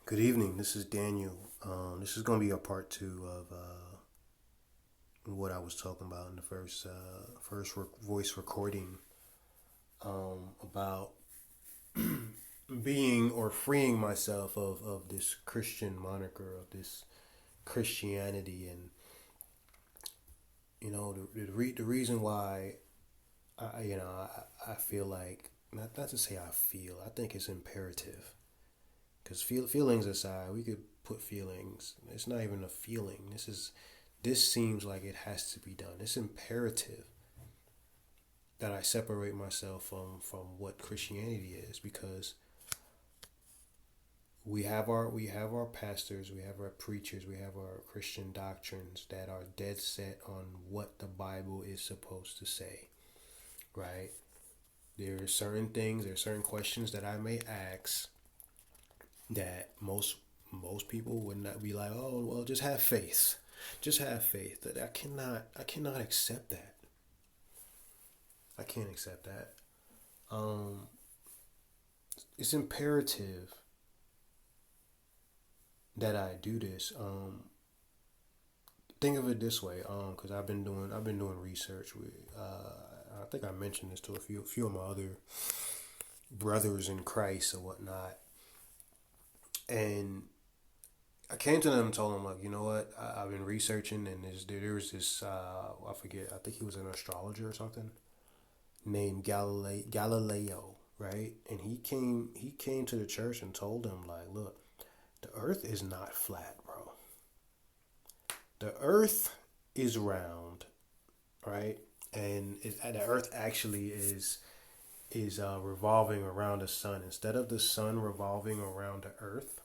Good evening. This is Daniel. This is going to be a part two of what I was talking about in the voice recording about being or freeing myself of this Christian moniker of this Christianity, and the reason why I feel like not to say I think it's imperative. Because feelings aside, we could put feelings. It's not even a feeling. This seems like it has to be done. It's imperative that I separate myself from what Christianity is, because we have our pastors, we have our preachers, we have our Christian doctrines that are dead set on what the Bible is supposed to say, right? There are certain things, there are certain questions that I may ask that most people would not be like, oh well, just have faith. That I cannot accept that. I can't accept that. Um, it's imperative that I do this. Think of it this way, because I've been doing research with. I think I mentioned this to a few of my other brothers in Christ or whatnot, and I came to them and told them, like, you know what, I've been researching, and there was this I forget, I think he was an astrologer or something named Galileo, right? And he came to the church and told them, like, look, the Earth is not flat, bro. The Earth is round, right? And the Earth actually is revolving around the sun. Instead of the sun revolving around the Earth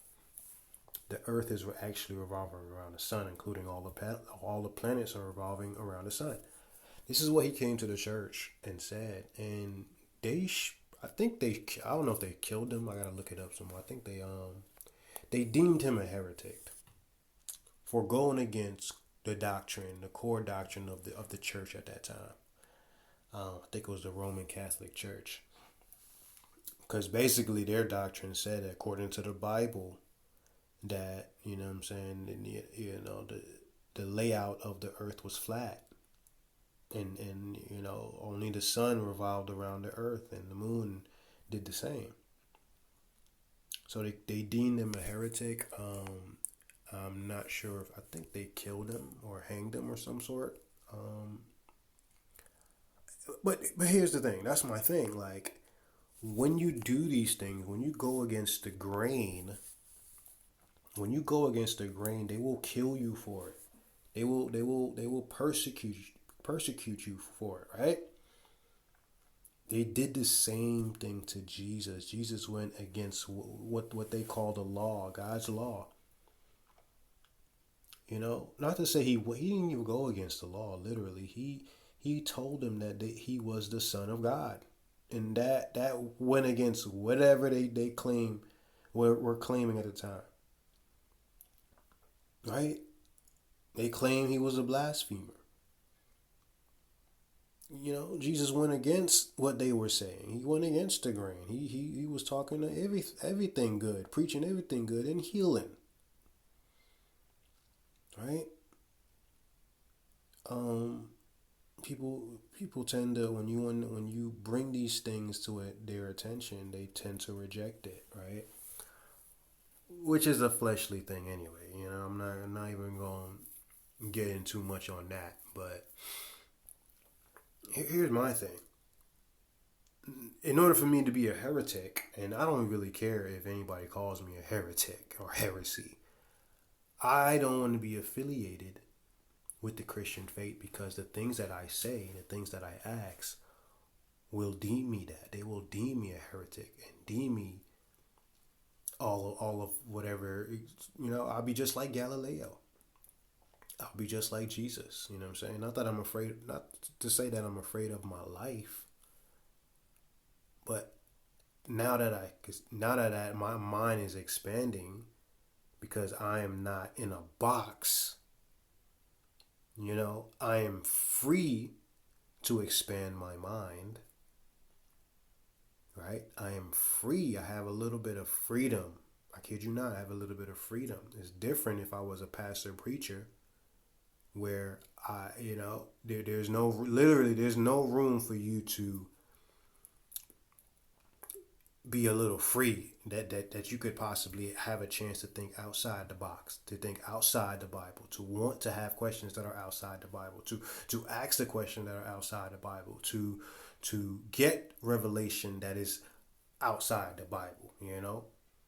is actually revolving around the sun, including all the planets are revolving around the sun. This is what he came to the church and said, and I think I don't know if they killed him. I gotta look it up somewhere. I think they deemed him a heretic for going against the core doctrine of the church at that time. I think it was the Roman Catholic Church, because basically their doctrine said, according to the Bible, that, what I'm saying, the layout of the earth was flat, and only the sun revolved around the earth, and the moon did the same. So they deemed him a heretic. I'm not sure if I think they killed him or hanged him or some sort. Um, but here's the thing. That's my thing. Like, when you do these things, when you go against the grain, they will kill you for it. They will persecute you for it, right? They did the same thing to Jesus. Jesus went against what they call the law, God's law. Not to say he didn't even go against the law. Literally, he told them that he was the Son of God, and that went against whatever they claim were claiming at the time, right? They claim he was a blasphemer. Jesus went against what they were saying. He went against the grain. He was talking to everything good, preaching everything good, and healing, right? Um, people tend to, when you bring these things to their attention, they tend to reject it, right? Which is a fleshly thing anyway. I'm not even going to get in too much on that, but here's my thing. In order for me to be a heretic, and I don't really care if anybody calls me a heretic or heresy, I don't want to be affiliated with the Christian faith, because the things that I say and the things that I ask will deem me that. They will deem me a heretic and deem me all of whatever. I'll be just like Galileo. I'll be just like Jesus. You know what I'm saying? Not to say that I'm afraid of my life, but now that my mind is expanding, because I am not in a box. I am free to expand my mind, right? I am free. I have a little bit of freedom. I kid you not, I have a little bit of freedom. It's different if I was a pastor preacher where there's there's no room for you to be a little free, that you could possibly have a chance to think outside the box, to think outside the Bible, to want to have questions that are outside the Bible, to ask the questions that are outside the Bible, to get revelation that is outside the Bible.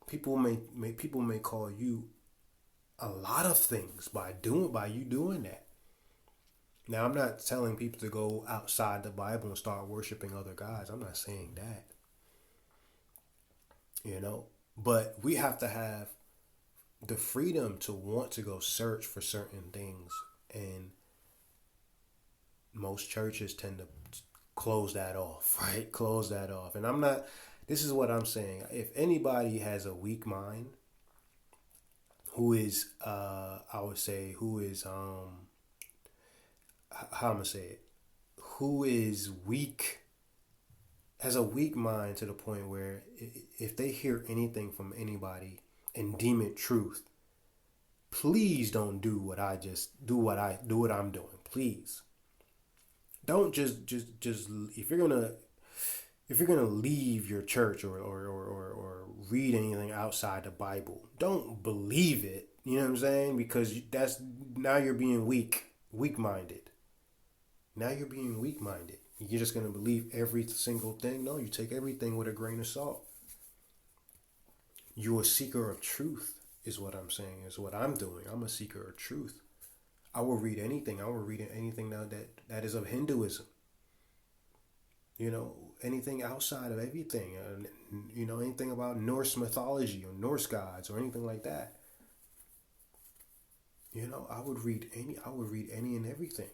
People may call you a lot of things by you doing that. Now, I'm not telling people to go outside the Bible and start worshiping other gods. I'm not saying that. But we have to have the freedom to want to go search for certain things, and most churches tend to close that off, right? Close that off. And I'm not, this is what I'm saying. If anybody has a weak mind, who is, I would say, who is, how I'm going to say it, who is weak, has a weak mind to the point where if they hear anything from anybody and deem it truth, please don't do what I just do what I'm doing. Please don't just if you're gonna leave your church or read anything outside the Bible, don't believe it. You know what I'm saying? Because that's, now you're being weak minded. Now you're being weak minded. You're just going to believe every single thing. No, you take everything with a grain of salt. You're a seeker of truth, is what I'm saying, is what I'm doing. I'm a seeker of truth. I will read anything. I will read anything now that is of Hinduism. Anything outside of everything. Anything about Norse mythology or Norse gods or anything like that. I would read any and everything.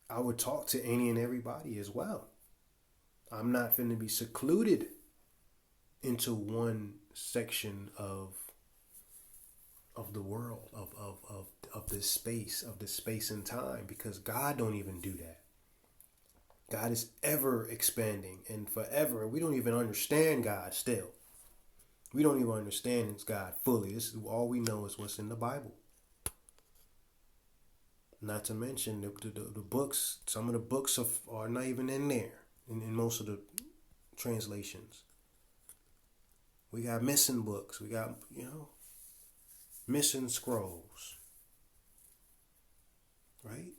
I would talk to any and everybody as well. I'm not going to be secluded into one section of the world, of this space and time, because God don't even do that. God is ever expanding and forever. We don't even understand God still. We don't even understand God fully. This is all we know is what's in the Bible. Not to mention the books. Some of the books are not even in there in most of the translations. We got missing books. We got, missing scrolls. Right?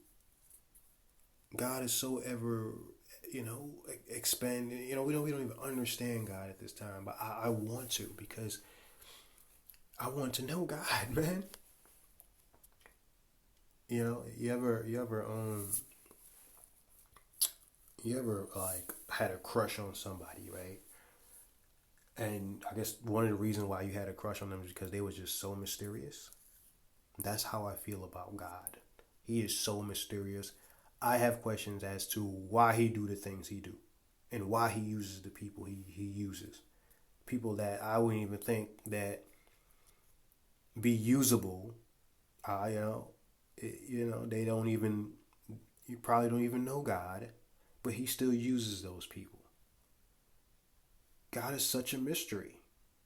God is so ever, expanding. We don't even understand God at this time, but I want to, because I want to know God, man. You ever like had a crush on somebody, right? And I guess one of the reasons why you had a crush on them is because they was just so mysterious. That's how I feel about God. He is so mysterious. I have questions as to why he do the things he do, and why he uses the people he uses. People that I wouldn't even think that be usable. They don't even, you probably don't even know God, but he still uses those people. God is such a mystery.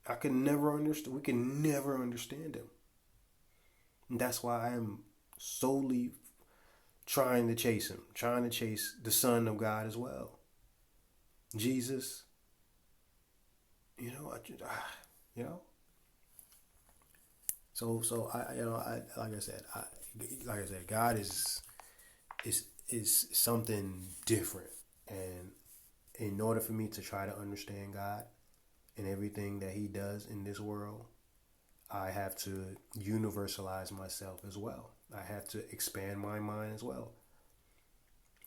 I can never understand. We can never understand him. And that's why I am solely trying to chase him, trying to chase the Son of God as well, Jesus. So I like I said, God is something different, and in order for me to try to understand God and everything that he does in this world, I have to universalize myself as well. I have to expand my mind as well.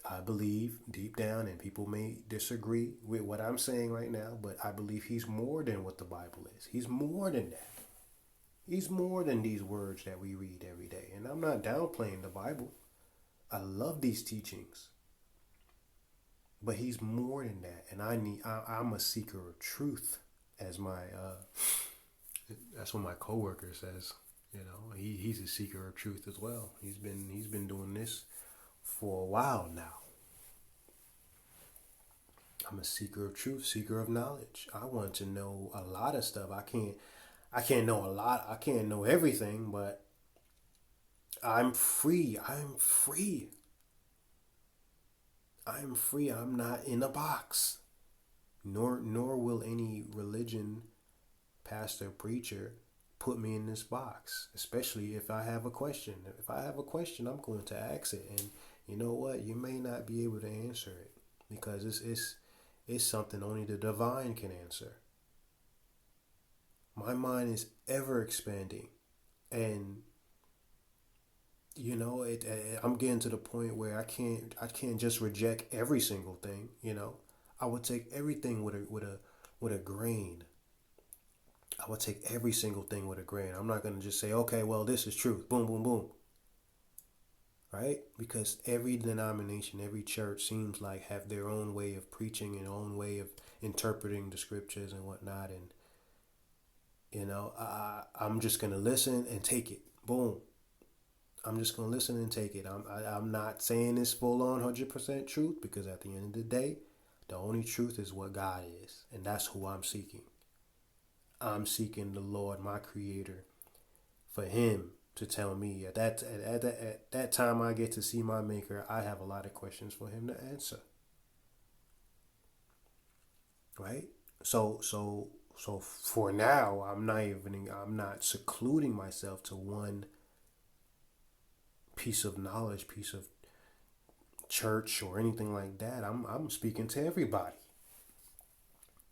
I believe deep down, and people may disagree with what I'm saying right now, but I believe he's more than what the Bible is. He's more than that. He's more than these words that we read every day. And I'm not downplaying the Bible. I love these teachings. But he's more than that. And I'm a seeker of truth, as that's what my coworker says. He's a seeker of truth as well. He's been doing this for a while now. I'm a seeker of truth, seeker of knowledge. I want to know a lot of stuff. I can't know a lot. I can't know everything, but I'm free. I'm free. I'm free. I'm not in a box. Nor will any religion, pastor, preacher put me in this box, especially if I have a question. If I have a question, I'm going to ask it, and you know what? You may not be able to answer it because it's something only the divine can answer. My mind is ever expanding, and I'm getting to the point where I can't just reject every single thing. I would take everything with a grain. I would take every single thing with a grain. I'm not going to just say, okay, well, this is truth. Boom, boom, boom. Right? Because every denomination, every church seems like have their own way of preaching and own way of interpreting the scriptures and whatnot. And, I'm just going to listen and take it. Boom. I'm just going to listen and take it. I'm not saying it's full on 100% truth because at the end of the day, the only truth is what God is. And that's who I'm seeking. I'm seeking the Lord, my creator, for him to tell me at that time I get to see my maker. I have a lot of questions for him to answer. Right? So for now, I'm not secluding myself to one piece of knowledge, piece of church or anything like that. I'm speaking to everybody.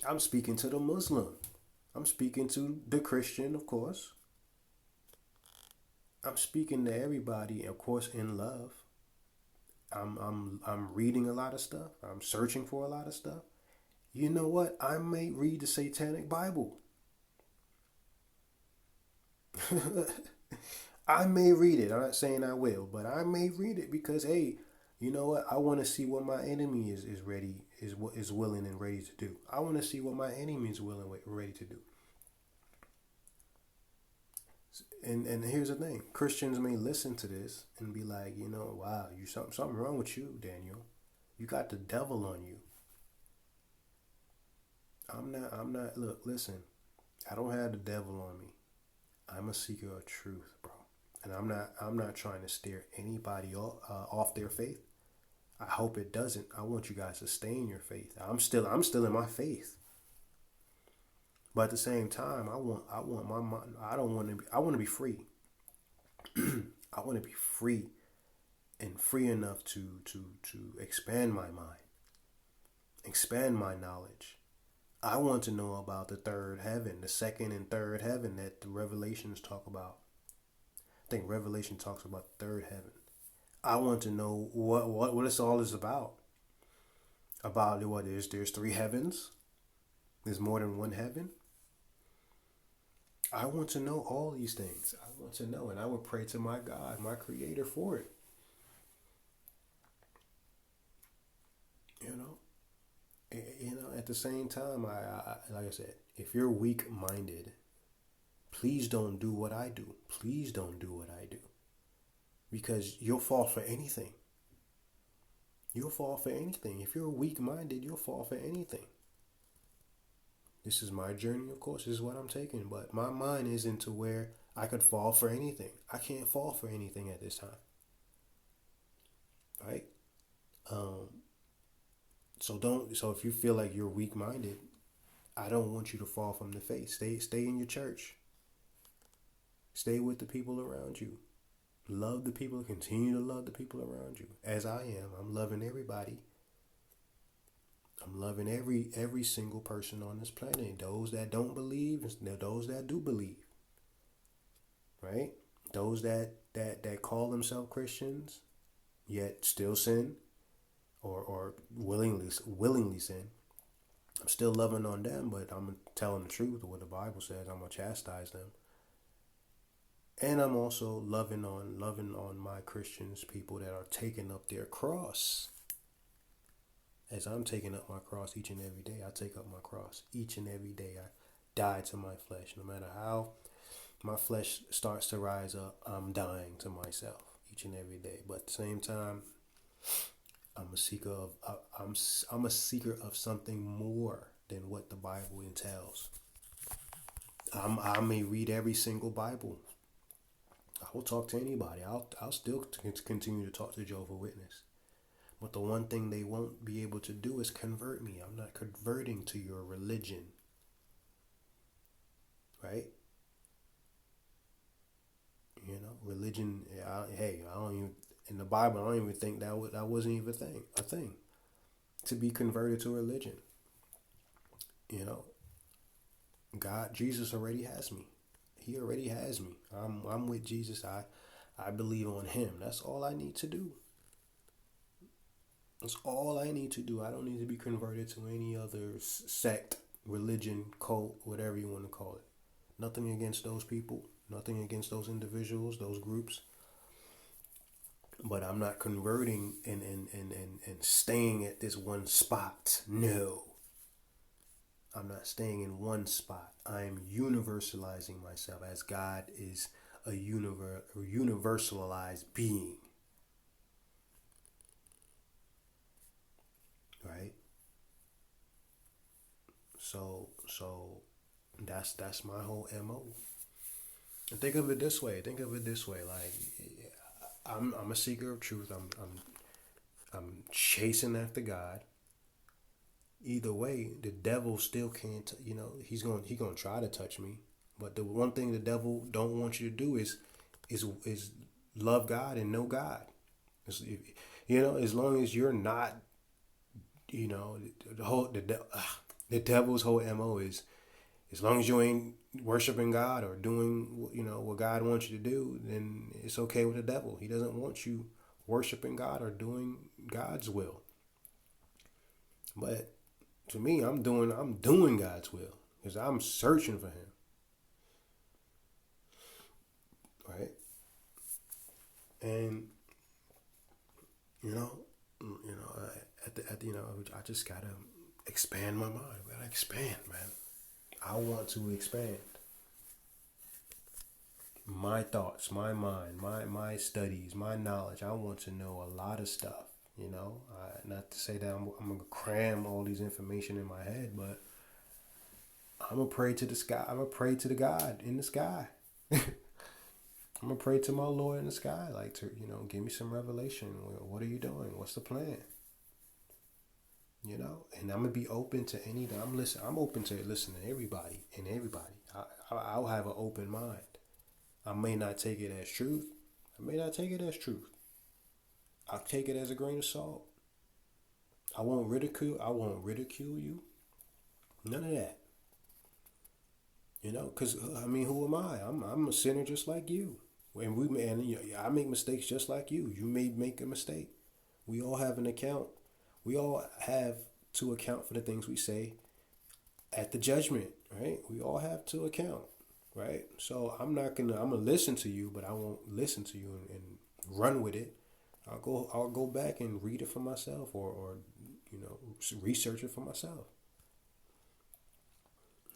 I'm speaking to the Muslim. I'm speaking to the Christian, of course. I'm speaking to everybody, of course, in love. I'm reading a lot of stuff. I'm searching for a lot of stuff. You know what? I may read the Satanic Bible. I may read it. I'm not saying I will, but I may read it because hey, you know what? I want to see what my enemy is ready is willing and ready to do. I want to see what my enemy is willing and ready to do. And here's the thing: Christians may listen to this and be like, wow, you something wrong with you, Daniel. You got the devil on you. I'm not. Look, listen. I don't have the devil on me. I'm a seeker of truth, bro. And I'm not trying to steer anybody off their faith. I hope it doesn't. I want you guys to stay in your faith. I'm still in my faith. But at the same time, I want my mind. I don't want to be. I want to be free. I want to be free and free enough to expand my mind, expand my knowledge. I want to know about the third heaven, the second and third heaven that the Revelations talk about. I think Revelation talks about the third heaven. I want to know what this all is about. About what is there's three heavens. There's more than one heaven. I want to know all these things. I want to know, and I would pray to my God, my Creator, for it. You know, At the same time, like I said, if you're weak-minded, please don't do what I do. Please don't do what I do, because you'll fall for anything. You'll fall for anything. If you're weak-minded, you'll fall for anything. This is my journey, of course. This is what I'm taking, but my mind isn't to where I could fall for anything. I can't fall for anything at this time, right? Um, so don't. So if you feel like you're weak-minded, I don't want you to fall from the faith. Stay in your church. Stay with the people around you. Love the people. Continue to love the people around you, as I am. I'm loving everybody. I'm loving every single person on this planet. Those that don't believe, and those that do believe. Right? Those that call themselves Christians, yet still sin, or willingly sin. I'm still loving on them, but I'm telling the truth of what the Bible says. I'm gonna chastise them. And I'm also loving on my Christians, people that are taking up their cross. As I'm taking up my cross each and every day, I take up my cross each and every day. I die to my flesh. No matter how my flesh starts to rise up, I'm dying to myself each and every day. But at the same time, I'm a seeker of something more than what the Bible entails. I may read every single Bible. I will talk to anybody. I'll still continue to talk to Jehovah's Witness. But the one thing they won't be able to do is convert me. I'm not converting to your religion, right? You know, religion. I don't even in the Bible. I don't even think that wasn't even a thing to be converted to religion. You know, Jesus already has me. He already has me. I'm with Jesus. I believe on him. That's all I need to do. That's all I need to do. I don't need to be converted to any other sect, religion, cult, whatever you want to call it. Nothing against those people. Nothing against those individuals, those groups. But I'm not converting and staying at this one spot. No. I'm not staying in one spot. I am universalizing myself as God is a universalized being. Right? So that's my whole MO. And think of it this way. Like I'm a seeker of truth. I'm chasing after God. Either way, the devil still can't. He gonna try to touch me. But the one thing the devil don't want you to do is love God and know God. As long as you're not, the devil's whole mo is as long as you ain't worshiping God or doing what God wants you to do, then it's okay with the devil. He doesn't want you worshiping God or doing God's will. But to me, I'm doing God's will because I'm searching for Him, right? And you know, I just gotta expand my mind. I gotta expand, man. I want to expand my thoughts, my mind, my studies, my knowledge. I want to know a lot of stuff. Not to say that I'm gonna cram all these information in my head, but I'm gonna pray to the sky. I'm gonna pray to the God in the sky. I'm gonna pray to my Lord in the sky, like to give me some revelation. What are you doing? What's the plan? And I'm gonna be open to anything. I'm open to listening to everybody and everybody. I'll have an open mind. I may not take it as truth. I may not take it as truth. I'll take it as a grain of salt. I won't ridicule. You. None of that. Because who am I? I'm a sinner just like you. I make mistakes just like you. You may make a mistake. We all have an account. We all have to account for the things we say at the judgment, right? We all have to account, right? So I'm gonna listen to you, but I won't listen to you and run with it. I'll go back and read it for myself or research it for myself.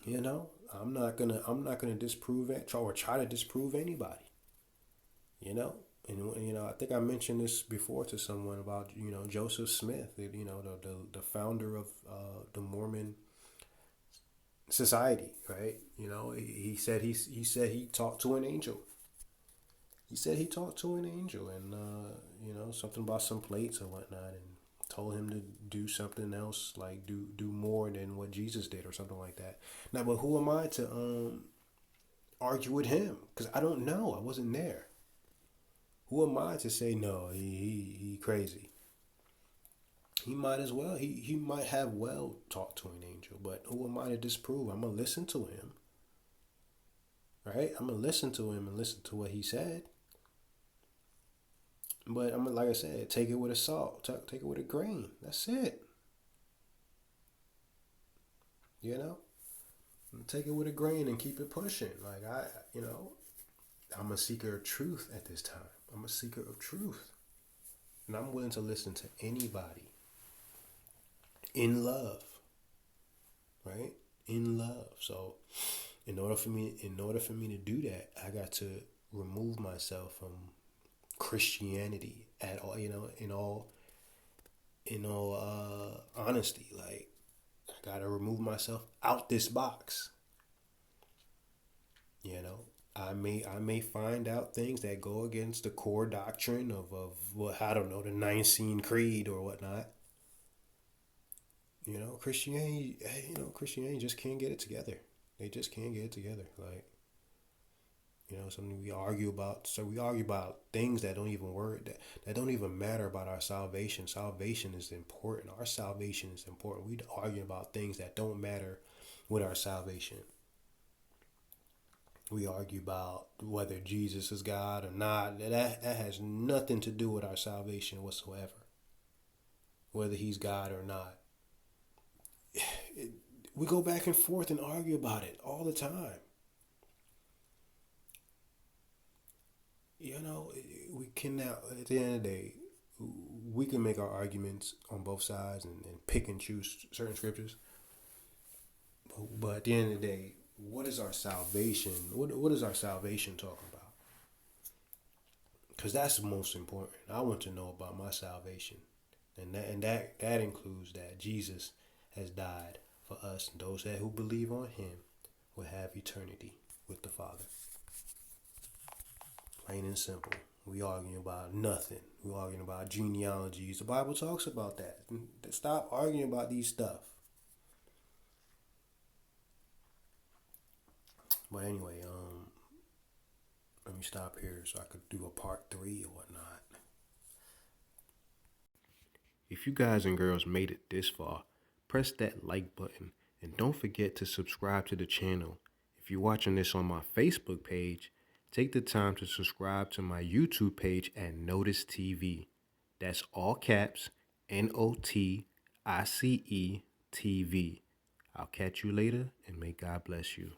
I'm not gonna disprove it or try to disprove anybody. And I think I mentioned this before to someone about Joseph Smith, the founder of the Mormon society, right? He said he talked to an angel. He said he talked to an angel, and something about some plates or whatnot, and told him to do something else, like do more than what Jesus did or something like that. Now, but who am I to argue with him? Because I don't know. I wasn't there. Who am I to say no? He crazy. He might as well. He might have well talked to an angel, but who am I to disprove? I'm gonna listen to him, right? I'm gonna listen to him and listen to what he said. But like I said, take it with a salt. Take it with a grain. That's it. Take it with a grain and keep it pushing. Like I'm a seeker of truth at this time. I'm a seeker of truth. And I'm willing to listen to anybody in love. Right? In love. So in order for me to do that, I got to remove myself from Christianity at all, in all honesty. Like I gotta remove myself out this box. I may find out things that go against the core doctrine of what, I don't know, the Nicene Creed or whatnot. Christianity just can't get it together. They just can't get it together. Like, something we argue about. So we argue about things that don't even that don't even matter about our salvation. Salvation is important. Our salvation is important. We argue about things that don't matter with our salvation. We argue about whether Jesus is God or not. That has nothing to do with our salvation whatsoever. Whether he's God or not. We go back and forth and argue about it all the time. We can now, at the end of the day, we can make our arguments on both sides and pick and choose certain scriptures. But at the end of the day, what is our salvation? What is our salvation talking about? Because that's the most important. I want to know about my salvation, and that includes that Jesus has died for us, and those who believe on Him will have eternity with the Father. Plain and simple. We arguing about nothing. We arguing about genealogies. The Bible talks about that. Stop arguing about these stuff. But anyway, let me stop here so I could do a part 3 or whatnot. If you guys and girls made it this far, press that like button and don't forget to subscribe to the channel. If you're watching this on my Facebook page, take the time to subscribe to my YouTube page at Notice TV. That's all caps, NOTICE TV. I'll catch you later, and may God bless you.